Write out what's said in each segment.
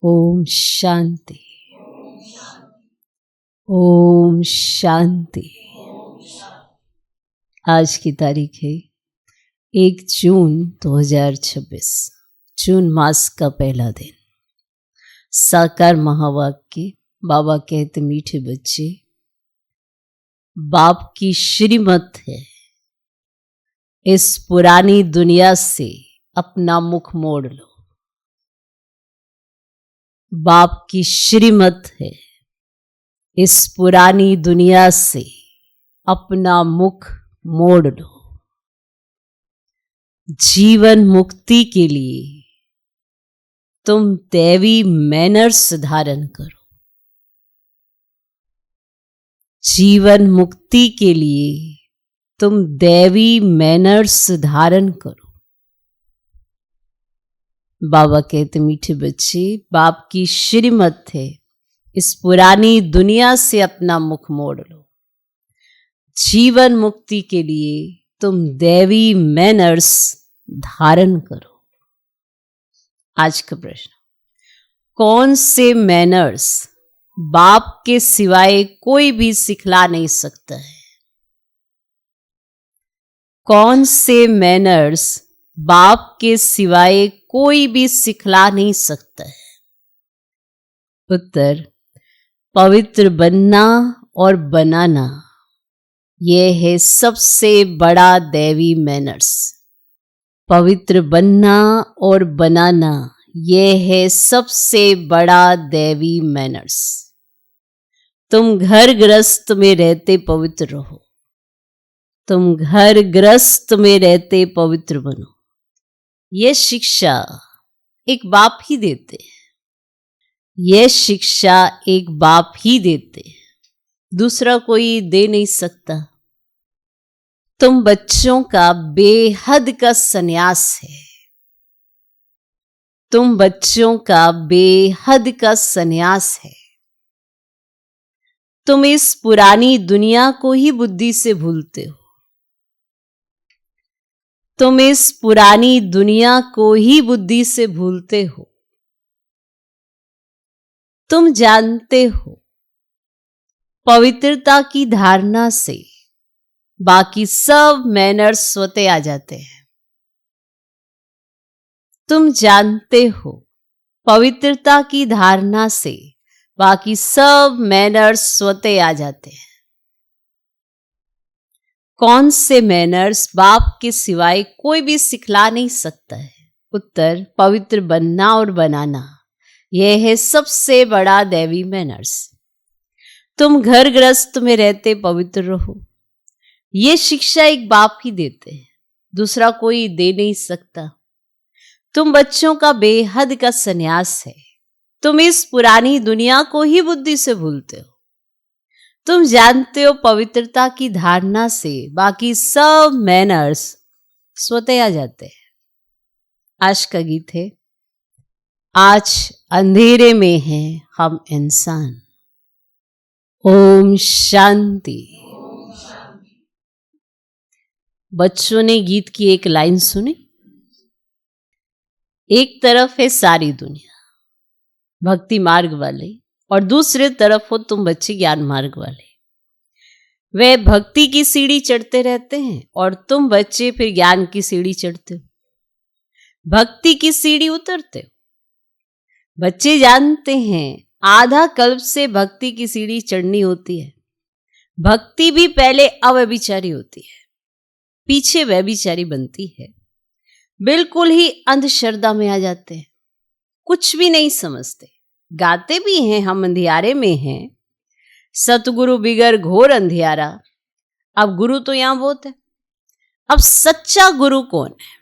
ओम शांति। ओम शांति। आज की तारीख है 1 जून 2026, जून मास का पहला दिन। साकार महावाक्य। बाबा कहते मीठे बच्चे, बाप की श्रीमत है, इस पुरानी दुनिया से अपना मुख मोड़ लो। बाप की श्रीमत है, इस पुरानी दुनिया से अपना मुख मोड़ लो। जीवन मुक्ति के लिए तुम दैवी मैनर्स धारण करो। जीवन मुक्ति के लिए तुम दैवी मैनर्स धारण करो। बाबा कहते मीठे बच्चे, बाप की श्रीमत है, इस पुरानी दुनिया से अपना मुख मोड़ लो। जीवन मुक्ति के लिए तुम दैवी मैनर्स धारण करो। आज का प्रश्न, कौन से मैनर्स बाप के सिवाय कोई भी सिखला नहीं सकता है? कौन से मैनर्स बाप के सिवाय कोई भी सिखला नहीं सकता है? उत्तर, पवित्र बनना और बनाना, यह है सबसे बड़ा दैवी मैनर्स। पवित्र बनना और बनाना, यह है सबसे बड़ा दैवी मैनर्स। तुम घर गृहस्थ में रहते पवित्र रहो। तुम घर गृहस्थ में रहते पवित्र बनो। यह शिक्षा एक बाप ही देते हैं। यह शिक्षा एक बाप ही देते हैं, दूसरा कोई दे नहीं सकता। तुम बच्चों का बेहद का संन्यास है। तुम बच्चों का बेहद का संन्यास है। तुम इस पुरानी दुनिया को ही बुद्धि से भूलते हो। तुम इस पुरानी दुनिया को ही बुद्धि से भूलते हो। तुम जानते हो, पवित्रता की धारणा से बाकी सब मैनर्स स्वतः आ जाते हैं। तुम जानते हो, पवित्रता की धारणा से बाकी सब मैनर्स स्वतः आ जाते हैं। कौन से मैनर्स बाप के सिवाय कोई भी सिखला नहीं सकता है? उत्तर, पवित्र बनना और बनाना, यह है सबसे बड़ा दैवी मैनर्स। तुम घर गृहस्थ में रहते पवित्र रहो। यह शिक्षा एक बाप ही देते हैं, दूसरा कोई दे नहीं सकता। तुम बच्चों का बेहद का संन्यास है। तुम इस पुरानी दुनिया को ही बुद्धि से भूलते हो। तुम जानते हो, पवित्रता की धारणा से बाकी सब मैनर्स स्वतः आ जाते हैं। आज का गीत है, आज अंधेरे में हैं हम इंसान। ओम शांति। बच्चों ने गीत की एक लाइन सुनी। एक तरफ है सारी दुनिया, भक्ति मार्ग वाले, और दूसरे तरफ हो तुम बच्चे ज्ञान मार्ग वाले। वे भक्ति की सीढ़ी चढ़ते रहते हैं और तुम बच्चे फिर ज्ञान की सीढ़ी चढ़ते हो। भक्ति की सीढ़ी उतरते हो। बच्चे जानते हैं, आधा कल्प से भक्ति की सीढ़ी चढ़नी होती है। भक्ति भी पहले अव्यभिचारी होती है, पीछे व्यभिचारी बनती है। बिल्कुल ही अंधश्रद्धा में आ जाते हैं, कुछ भी नहीं समझते। गाते भी हैं, हम अंधियारे में हैं, सतगुरु बिगर घोर अंधियारा। अब गुरु तो यहां बहुत है। अब सच्चा गुरु कौन है?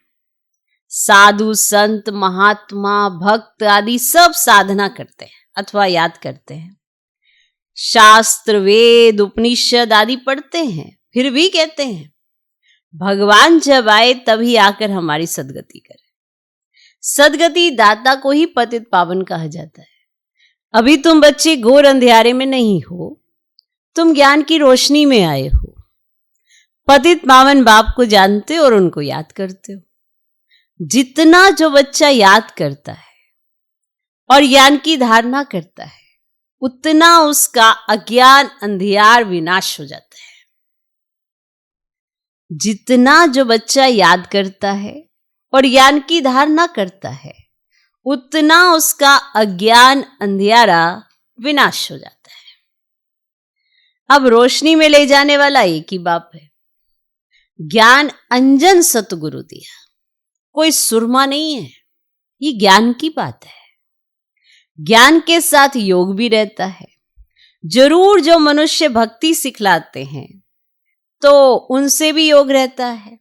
साधु संत महात्मा भक्त आदि सब साधना करते हैं अथवा याद करते हैं। शास्त्र वेद उपनिषद आदि पढ़ते हैं, फिर भी कहते हैं भगवान जब आए तभी आकर हमारी सदगति करे। सदगति दाता को ही पतित पावन कहा जाता है। अभी तुम बच्चे घोर अंधियारे में नहीं हो, तुम ज्ञान की रोशनी में आए हो। पतित पावन बाप को जानते हो और उनको याद करते हो। जितना जो बच्चा याद करता है, और ज्ञान की धारणा करता है, उतना उसका अज्ञान अंधियार विनाश हो जाता है। जितना जो बच्चा याद करता है और ज्ञान की धारणा करता है, उतना उसका अज्ञान अंधियारा विनाश हो जाता है। अब रोशनी में ले जाने वाला एक ही बाप है। ज्ञान अंजन सतगुरु दिया, कोई सुरमा नहीं है, ये ज्ञान की बात है। ज्ञान के साथ योग भी रहता है। जरूर जो मनुष्य भक्ति सिखलाते हैं तो उनसे भी योग रहता है।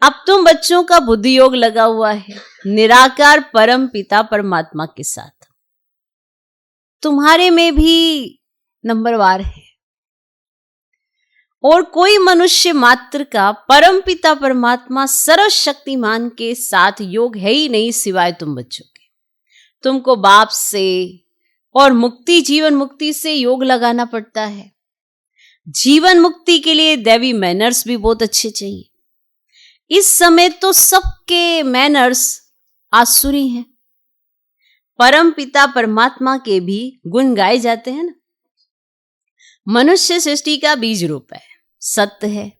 अब तुम बच्चों का बुद्धि योग लगा हुआ है निराकार परम पिता परमात्मा के साथ। तुम्हारे में भी नंबरवार है और कोई मनुष्य मात्र का परम पिता परमात्मा सर्वशक्तिमान के साथ योग है ही नहीं सिवाय तुम बच्चों के। तुमको बाप से और मुक्ति जीवन मुक्ति से योग लगाना पड़ता है। जीवन मुक्ति के लिए दैवी मैनर्स भी बहुत अच्छे चाहिए। इस समय तो सबके मैनर्स आसुरी हैं। परम पिता परमात्मा के भी गुण गाए जाते हैं ना। मनुष्य सृष्टि का बीज रूप है, सत्य है,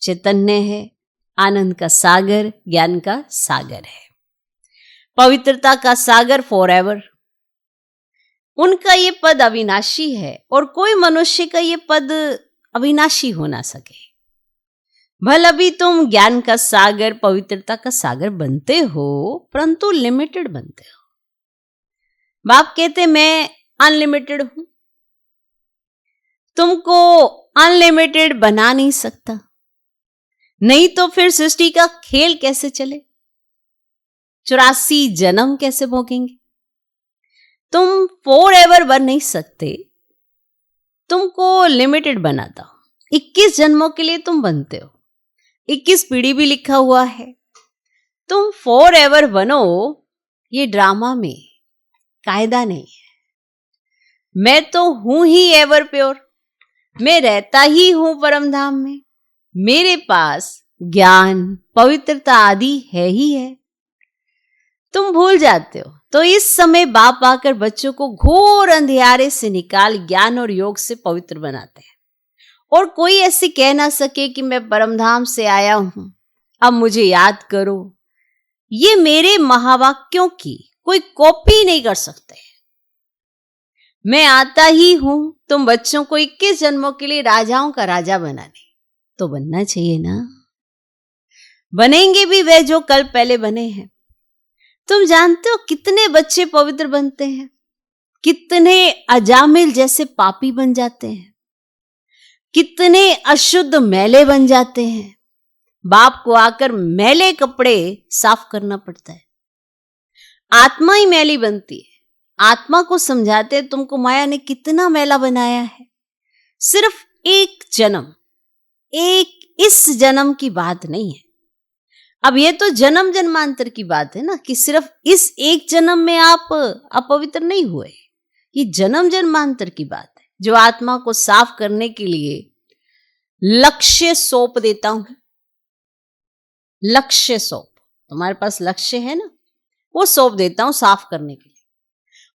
चैतन्य है, आनंद का सागर, ज्ञान का सागर है, पवित्रता का सागर फॉरएवर। उनका ये पद अविनाशी है और कोई मनुष्य का ये पद अविनाशी हो ना सके। भल अभी तुम ज्ञान का सागर पवित्रता का सागर बनते हो परंतु लिमिटेड बनते हो। बाप कहते मैं अनलिमिटेड हूं, तुमको अनलिमिटेड बना नहीं सकता, नहीं तो फिर सृष्टि का खेल कैसे चले, 84 जन्म कैसे भोगेंगे। तुम फॉरएवर बन नहीं सकते, तुमको लिमिटेड बनाता हूं। 21 जन्मों के लिए तुम बनते हो, 21 पीढ़ी भी लिखा हुआ है। तुम फॉरएवर बनो, ये ड्रामा में कायदा नहीं है। मैं तो हूं ही एवर प्योर, मैं रहता ही हूं परम धाम में। मेरे पास ज्ञान पवित्रता आदि है ही है। तुम भूल जाते हो तो इस समय बाप आकर बच्चों को घोर अंधियारे से निकाल ज्ञान और योग से पवित्र बनाते हैं। और कोई ऐसे कह ना सके कि मैं परमधाम से आया हूं, अब मुझे याद करो। ये मेरे महावाक्यों की कोई कॉपी नहीं कर सकते। मैं आता ही हूं तुम बच्चों को 21 जन्मों के लिए राजाओं का राजा बनाने। तो बनना चाहिए ना, बनेंगे भी वे जो कल पहले बने हैं। तुम जानते हो कितने बच्चे पवित्र बनते हैं, कितने अजामिल जैसे पापी बन जाते हैं, कितने अशुद्ध मैले बन जाते हैं। बाप को आकर मैले कपड़े साफ करना पड़ता है। आत्मा ही मैली बनती है। आत्मा को समझाते तुमको माया ने कितना मैला बनाया है। सिर्फ एक जन्म, एक इस जन्म की बात नहीं है। अब ये तो जन्म जन्मांतर की बात है ना, कि सिर्फ इस एक जन्म में आप अपवित्र नहीं हुए। ये जन्म जन्मांतर की बात है जो आत्मा को साफ करने के लिए लक्ष्य सौंप देता हूं। लक्ष्य सौंप, तुम्हारे पास लक्ष्य है ना, वो सौंप देता हूं साफ करने के लिए।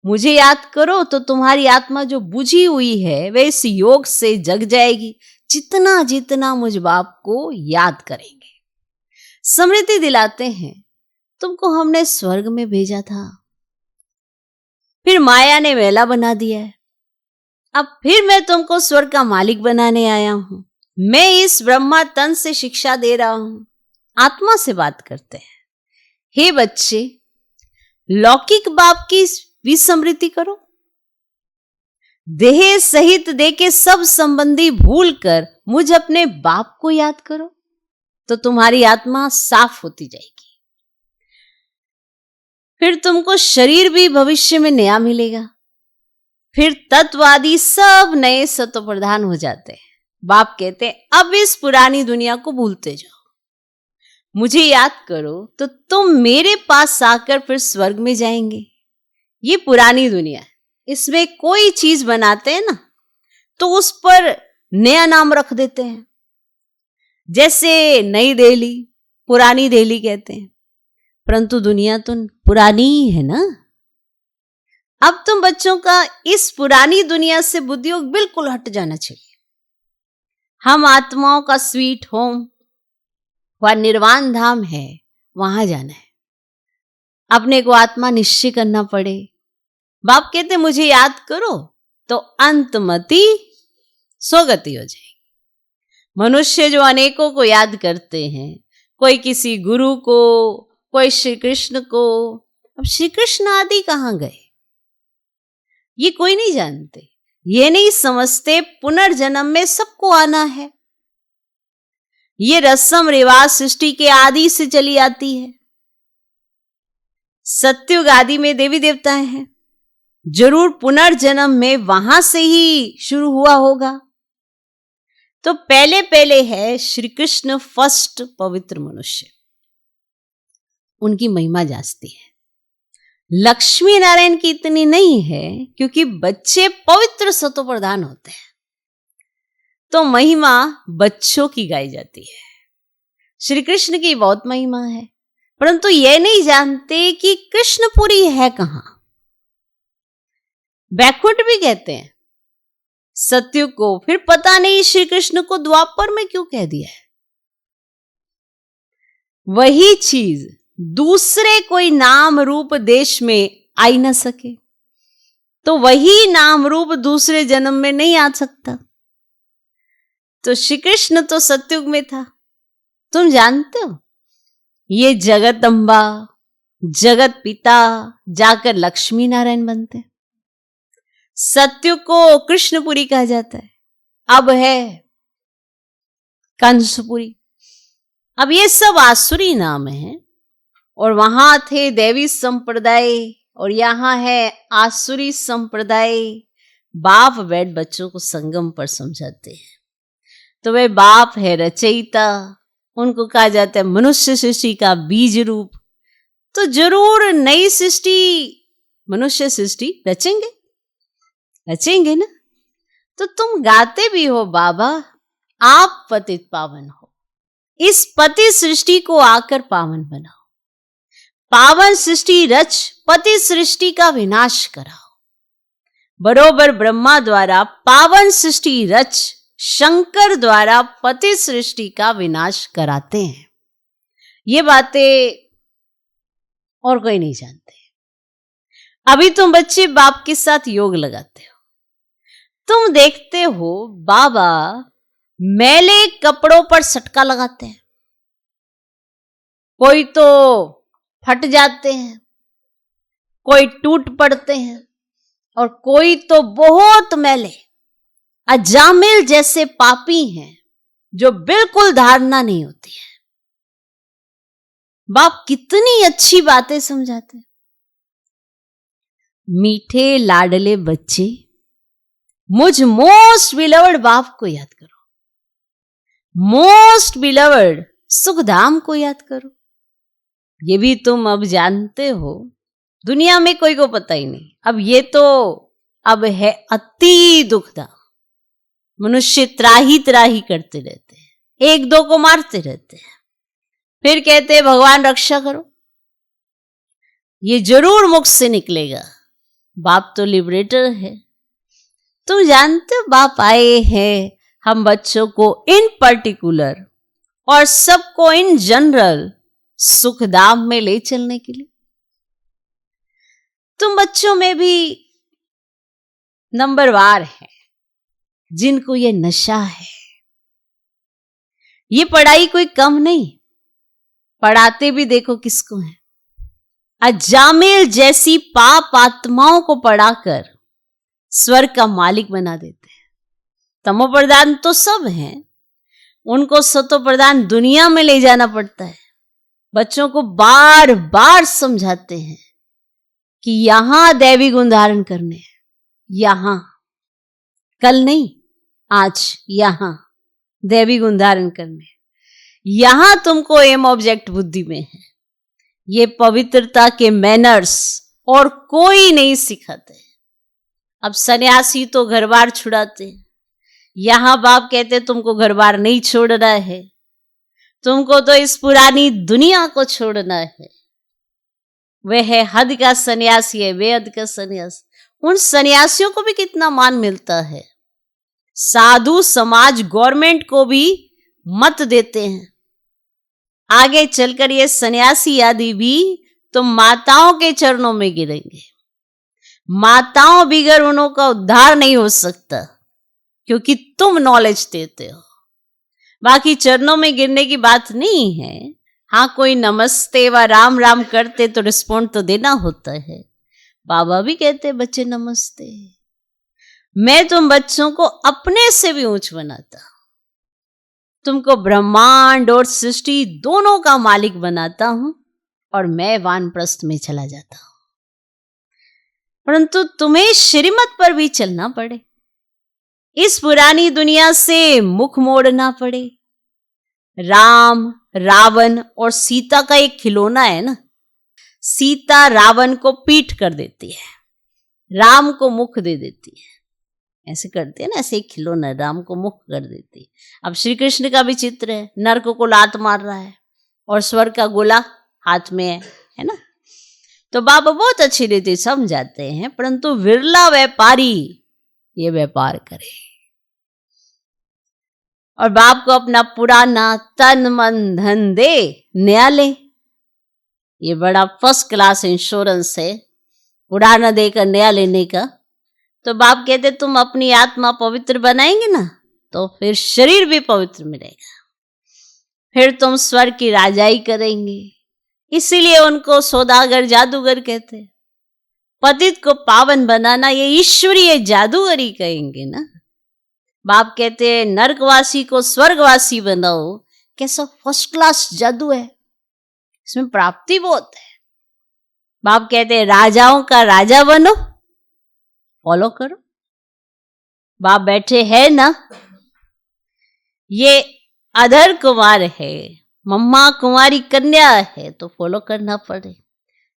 मुझे याद करो तो तुम्हारी आत्मा जो बुझी हुई है वे इस योग से जग जाएगी, जितना जितना मुझ बाप को याद करेंगे। स्मृति दिलाते हैं तुमको हमने स्वर्ग में भेजा था, फिर माया ने वेला बना दिया है। अब फिर मैं तुमको स्वर्ग का मालिक बनाने आया हूं। मैं इस ब्रह्मा तन से शिक्षा दे रहा हूं। आत्मा से बात करते हैं, हे बच्चे लौकिक बाप की विस्मृति करो। देह सहित दे के सब संबंधी भूल कर मुझ अपने बाप को याद करो, तो तुम्हारी आत्मा साफ होती जाएगी। फिर तुमको शरीर भी भविष्य में नया मिलेगा। फिर तत्ववादी सब नए सत्व प्रधान हो जाते हैं। बाप कहते हैं अब इस पुरानी दुनिया को भूलते जाओ, मुझे याद करो तो तुम मेरे पास आकर फिर स्वर्ग में जाएंगे। ये पुरानी दुनिया है, इसमें कोई चीज बनाते हैं ना तो उस पर नया नाम रख देते हैं। जैसे नई दिल्ली, पुरानी दिल्ली कहते हैं, परंतु दुनिया तो पुरानी ही है ना। अब तुम बच्चों का इस पुरानी दुनिया से बुद्धियोग बिल्कुल हट जाना चाहिए। हम आत्माओं का स्वीट होम वह निर्वाण धाम है, वहां जाना है। अपने को आत्मा निश्चय करना पड़े। बाप कहते मुझे याद करो तो अंतमति सोगति हो जाएगी। मनुष्य जो अनेकों को याद करते हैं, कोई किसी गुरु को, कोई श्री कृष्ण को, अब श्री कृष्ण आदि कहां गए ये कोई नहीं जानते। ये नहीं समझते पुनर्जन्म में सबको आना है। ये रस्म रिवाज सृष्टि के आदि से चली आती है। सत्युग आदि में देवी देवताएं हैं, जरूर पुनर्जन्म में वहां से ही शुरू हुआ होगा। तो पहले पहले है श्री कृष्ण फर्स्ट पवित्र मनुष्य, उनकी महिमा जास्ती है। लक्ष्मी नारायण की इतनी नहीं है क्योंकि बच्चे पवित्र सतो प्रधान होते हैं, तो महिमा बच्चों की गाई जाती है। श्री कृष्ण की बहुत महिमा है, परंतु यह नहीं जानते कि कृष्णपुरी है कहां। बैकुंठ भी कहते हैं सत्युग को, फिर पता नहीं श्री कृष्ण को द्वापर में क्यों कह दिया है। वही चीज दूसरे कोई नाम रूप देश में आ ही ना सके, तो वही नाम रूप दूसरे जन्म में नहीं आ सकता। तो श्री कृष्ण तो सत्युग में था। तुम जानते हो ये जगत अम्बा, जगत पिता जाकर लक्ष्मी नारायण बनते। सत्युग को कृष्णपुरी कहा जाता है, अब है कंसपुरी। अब ये सब आसुरी नाम है, और वहां थे देवी संप्रदाय और यहां है आसुरी संप्रदाय। बाप बैठ बच्चों को संगम पर समझाते हैं। तो वे बाप है रचयिता, उनको कहा जाता है मनुष्य सृष्टि का बीज रूप। तो जरूर नई सृष्टि, मनुष्य सृष्टि रचेंगे ना। तो तुम गाते भी हो बाबा आप पतित पावन हो, इस पति सृष्टि को आकर पावन बनाओ। पावन सृष्टि रच पति सृष्टि का विनाश कराओ। बरोबर ब्रह्मा द्वारा पावन सृष्टि रच शंकर द्वारा पति सृष्टि का विनाश कराते हैं। ये बातें और कोई नहीं जानते। अभी तुम बच्चे बाप के साथ योग लगाते हो, तुम देखते हो बाबा मैले कपड़ों पर सटका लगाते हैं, कोई तो फट जाते हैं, कोई टूट पड़ते हैं, और कोई तो बहुत मैले अजामिल जैसे पापी हैं जो बिल्कुल धारणा नहीं होती है। बाप कितनी अच्छी बातें समझाते हैं। मीठे लाडले बच्चे, मुझ मोस्ट बिलवर्ड बाप को याद करो, मोस्ट बिलवर्ड सुखधाम को याद करो। ये भी तुम अब जानते हो, दुनिया में कोई को पता ही नहीं। अब ये तो अब है अति दुखदा। मनुष्य त्राही त्राही करते रहते हैं, एक दो को मारते रहते हैं, फिर कहते हैं भगवान रक्षा करो। ये जरूर मुख से निकलेगा, बाप तो लिबरेटर है। तुम जानते हो बाप आए हैं हम बच्चों को इन पर्टिकुलर और सबको इन जनरल सुखधाम में ले चलने के लिए। तुम बच्चों में भी नंबरवार है जिनको ये नशा है। ये पढ़ाई कोई कम नहीं, पढ़ाते भी देखो किसको है। अजामिल जैसी पाप आत्माओं को पढ़ाकर स्वर्ग का मालिक बना देते हैं। तमो प्रधान तो सब हैं, उनको सतो प्रधान दुनिया में ले जाना पड़ता है। बच्चों को बार बार समझाते हैं कि यहां दैवी गुण धारण करने हैं, यहां, कल नहीं आज, यहां दैवी गुण धारण करने, यहां तुमको एम ऑब्जेक्ट बुद्धि में है। ये पवित्रता के मैनर्स और कोई नहीं सिखाते। अब सन्यासी तो घर बार छुड़ाते हैं, यहां बाप कहते तुमको घर बार नहीं छोड़ना है, तुमको तो इस पुरानी दुनिया को छोड़ना है। वह है हद का सन्यासी है, बेहद का सन्यास। उन सन्यासियों को भी कितना मान मिलता है। साधु समाज गवर्नमेंट को भी मत देते हैं। आगे चलकर ये सन्यासी आदि भी तो माताओं के चरणों में गिरेंगे। माताओं बिगर उनका उद्धार नहीं हो सकता, क्योंकि तुम नॉलेज देते हो। बाकी चरणों में गिरने की बात नहीं है। हाँ, कोई नमस्ते व राम राम करते तो रिस्पॉन्ड तो देना होता है। बाबा भी कहते बच्चे नमस्ते। मैं तुम बच्चों को अपने से भी ऊंच बनाता हूं, तुमको ब्रह्मांड और सृष्टि दोनों का मालिक बनाता हूं और मैं वानप्रस्थ में चला जाता हूं। परंतु तुम्हें श्रीमत पर भी चलना पड़े, इस पुरानी दुनिया से मुख मोड़ना पड़े। राम, रावण और सीता का एक खिलौना है ना। सीता रावण को पीठ कर देती है, राम को मुख दे देती है। ऐसे करते हैं ना, ऐसे एक खिलौना राम को मुख कर देती है। अब श्री कृष्ण का भी चित्र है, नर्क को लात मार रहा है और स्वर्ग का गोला हाथ में है ना। तो बाबा बहुत अच्छी रीति समझाते हैं, परंतु विरला व्यापारी ये व्यापार करे और बाप को अपना पुराना तन मन धन दे, नया ले। ये बड़ा फर्स्ट क्लास इंश्योरेंस है, पुराना देकर नया लेने का। तो बाप कहते तुम अपनी आत्मा पवित्र बनाएंगे ना, तो फिर शरीर भी पवित्र मिलेगा, फिर तुम स्वर्ग की राजाई करेंगे। इसीलिए उनको सौदागर जादूगर कहते। पतित को पावन बनाना ये ईश्वरीय जादूगरी कहेंगे ना। बाप कहते हैं नरकवासी को स्वर्गवासी बनाओ। कैसा फर्स्ट क्लास जादू है, इसमें प्राप्ति बहुत है। बाप कहते हैं राजाओं का राजा बनो, फॉलो करो। बाप बैठे हैं ना, ये अधर कुमार है, मम्मा कुमारी कन्या है, तो फॉलो करना पड़े।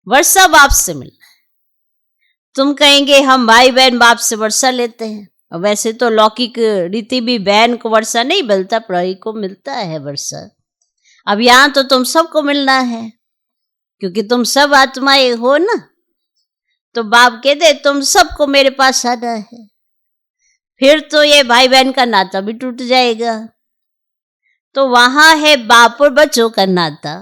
वर्षा बाप से मिलना है। तुम कहेंगे हम भाई बहन बाप से वर्षा लेते हैं, और वैसे तो लौकिक रीति भी बहन को वर्षा नहीं मिलता, भाई को मिलता है वर्षा। अब यहां तो तुम सबको मिलना है, क्योंकि तुम सब आत्माएं हो ना। तो बाप कहते तुम सबको मेरे पास आना है, फिर तो ये भाई बहन का नाता भी टूट जाएगा। तो वहां है बाप और बच्चों का नाता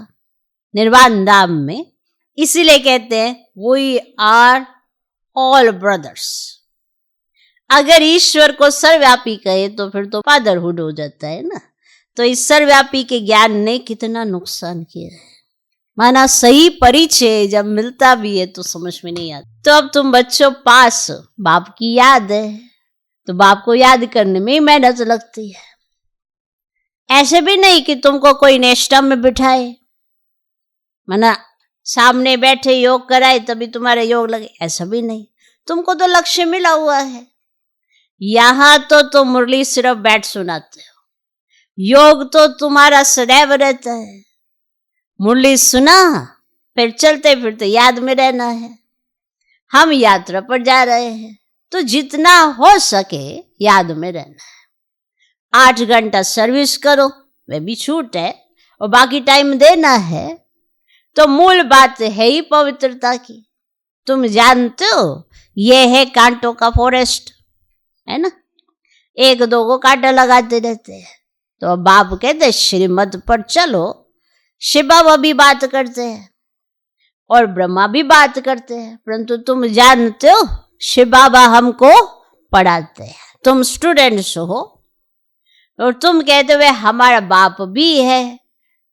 निर्वाण धाम में। इसीलिए कहते हैं वी आर ऑल ब्रदर्स। अगर ईश्वर को सर्वव्यापी कहे तो फिर तो फादरहुड हो जाता है ना। तो इस सर्वव्यापी के ज्ञान ने कितना नुकसान किया है। माना सही परिचय जब मिलता भी है तो समझ में नहीं आता। तो अब तुम बच्चों पास, बाप की याद है, तो बाप को याद करने में ही मेहनत लगती है। ऐसे भी नहीं कि तुमको कोई नेष्टम में बिठाए, माना सामने बैठे योग कराए तभी तुम्हारे योग लगे, ऐसा भी नहीं। तुमको तो लक्ष्य मिला हुआ है। यहां तो तुम मुरली सिर्फ बैठ सुनाते हो, योग तो तुम्हारा सदैव रहता है। मुरली सुना, फिर चलते फिरते याद में रहना है। हम यात्रा पर जा रहे हैं, तो जितना हो सके याद में रहना है। 8 घंटा सर्विस करो, वह भी छूट है, और बाकी टाइम देना है। तो मूल बात है ही पवित्रता की। तुम जानते हो ये है कांटों का फॉरेस्ट, है ना। 1-2 को कांटा लगाते रहते हैं। तो बाप कहते श्रीमत पर चलो। शिव बाबा भी बात करते हैं और ब्रह्मा भी बात करते हैं, परंतु तुम जानते हो शिव बाबा हमको पढ़ाते हैं, तुम स्टूडेंट्स हो। और तुम कहते हुए हमारा बाप भी है,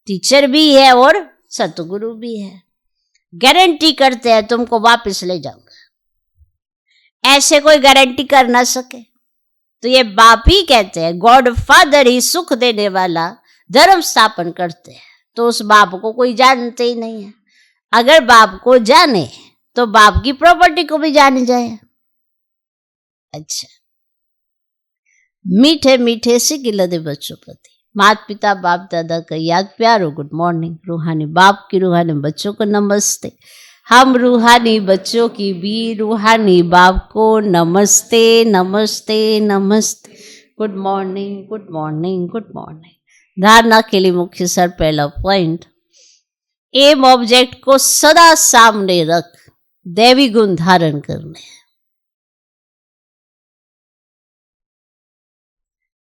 टीचर भी है और सतगुरु भी है। गारंटी करते हैं तुमको वापस ले जाऊंगा। ऐसे कोई गारंटी कर ना सके। तो ये बाप ही कहते हैं, गॉड फादर ही सुख देने वाला धर्म स्थापन करते हैं। तो उस बाप को कोई जानते ही नहीं है। अगर बाप को जाने तो बाप की प्रॉपर्टी को भी जाने जाए। अच्छा, मीठे मीठे से गिलदे बच्चों प्रति माता पिता बाप दादा का याद प्यारो गुड मॉर्निंग। रूहानी बाप की रूहानी बच्चों को नमस्ते। हम रूहानी बच्चों की भी रूहानी बाप को नमस्ते नमस्ते नमस्ते। Good morning good morning good morning. धारणा के लिए मुख्य सर पहला पॉइंट, एम ऑब्जेक्ट को सदा सामने रख दैवी गुण धारण करने।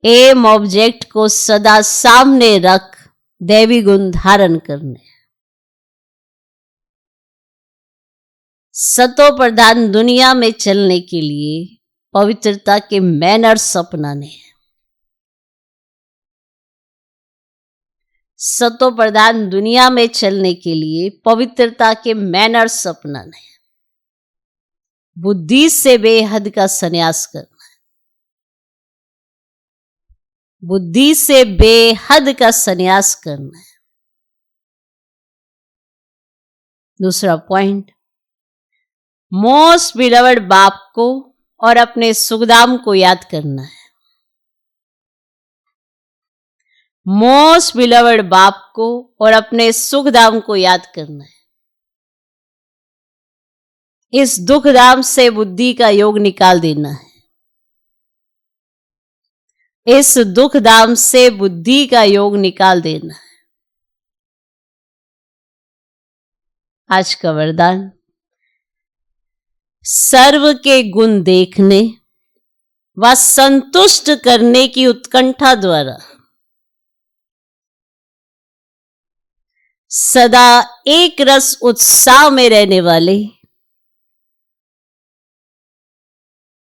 एम ऑब्जेक्ट को सदा सामने रख दैवी गुण धारण करने। सतो प्रधान दुनिया में चलने के लिए पवित्रता के मैनर्स अपनाने हैं। सतो प्रधान दुनिया में चलने के लिए पवित्रता के मैनर्स अपनाने हैं। बुद्धि से बेहद का संन्यास करना है। बुद्धि से बेहद का संन्यास करना है। दूसरा पॉइंट, मोस्ट बिलवर्ड बाप को और अपने सुखधाम को याद करना है। मोस्ट बिलवर्ड बाप को और अपने सुखधाम को याद करना है। इस दुखधाम से बुद्धि का योग निकाल देना है। इस दुखधाम से बुद्धि का योग निकाल देना है। आज का वरदान, सर्व के गुण देखने व संतुष्ट करने की उत्कंठा द्वारा सदा एक रस उत्साह में रहने वाले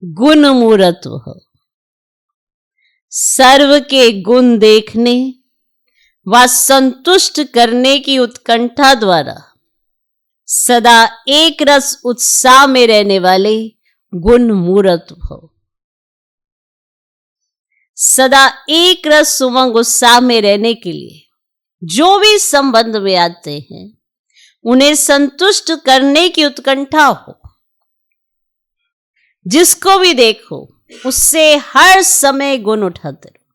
गुण मूर्तव हो। सर्व के गुण देखने व संतुष्ट करने की उत्कंठा द्वारा सदा एक रस उत्साह में रहने वाले गुण मूर्तव हो। सदा एक रस उमंग उत्साह में रहने के लिए जो भी संबंध में आते हैं उन्हें संतुष्ट करने की उत्कंठा हो। जिसको भी देखो उससे हर समय गुण उठाते रहो।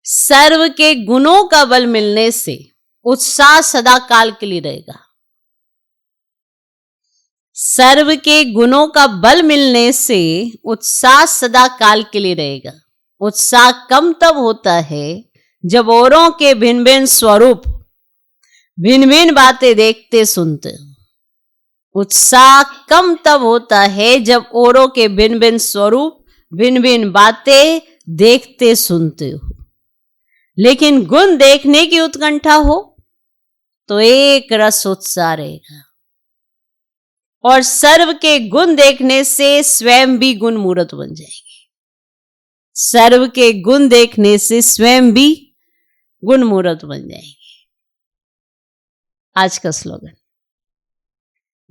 सर्व के गुणों का बल मिलने से उत्साह सदा काल के लिए रहेगा। सर्व के गुणों का बल मिलने से उत्साह सदा काल के लिए रहेगा। उत्साह कम तब होता है जब औरों के भिन्न भिन्न स्वरूप, भिन्न भिन्न बातें देखते सुनते हो। उत्साह कम तब होता है जब औरों के भिन्न भिन्न स्वरूप, भिन्न भिन्न बातें देखते सुनते हो। लेकिन गुण देखने की उत्कंठा हो तो एक रस उत्साह रहेगा। और सर्व के गुण देखने से स्वयं भी गुण मूर्त बन जाएगी। सर्व के गुण देखने से स्वयं भी गुण मूर्त बन जाएगी। आज का स्लोगन,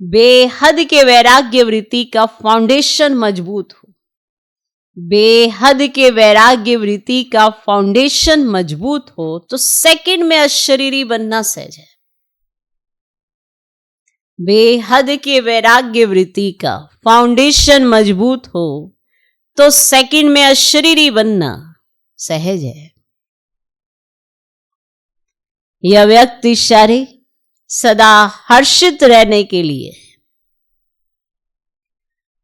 बेहद के वैराग्य वृत्ति का फाउंडेशन मजबूत हो। बेहद के वैराग्य वृत्ति का फाउंडेशन मजबूत हो तो सेकंड में अशरीरी बनना सहज है। बेहद के वैराग्य वृत्ति का फाउंडेशन मजबूत हो तो सेकंड में अशरीरी बनना सहज है। यह व्यक्ति शारीरिक सदा हर्षित रहने के लिए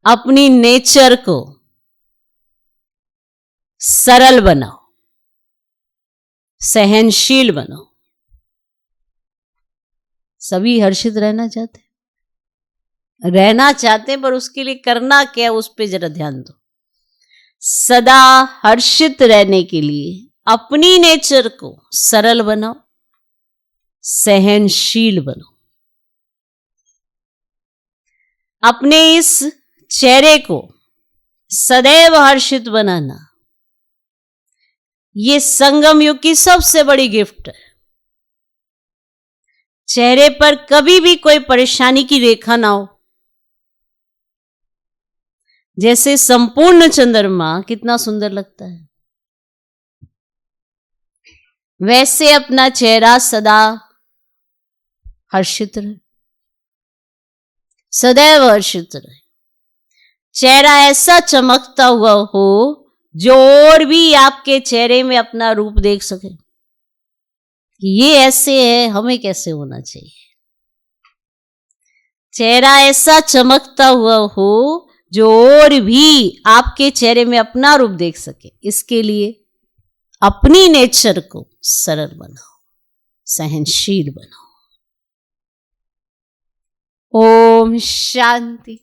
अपनी नेचर को सरल बनाओ, सहनशील बनाओ। सभी हर्षित रहना चाहते पर उसके लिए करना क्या, उस पे जरा ध्यान दो। सदा हर्षित रहने के लिए अपनी नेचर को सरल बनाओ, सहनशील बनो। अपने इस चेहरे को सदैव हर्षित बनाना, ये संगम युग की सबसे बड़ी गिफ्ट है। चेहरे पर कभी भी कोई परेशानी की रेखा ना हो। जैसे संपूर्ण चंद्रमा कितना सुंदर लगता है, वैसे अपना चेहरा सदा हर्षित रहे, सदैव हर्षित रहे। चेहरा ऐसा चमकता हुआ हो जो और भी आपके चेहरे में अपना रूप देख सके कि ये ऐसे है, हमें कैसे होना चाहिए। चेहरा ऐसा चमकता हुआ हो जो और भी आपके चेहरे में अपना रूप देख सके। इसके लिए अपनी नेचर को सरल बनाओ, सहनशील बनाओ। ओम शांति।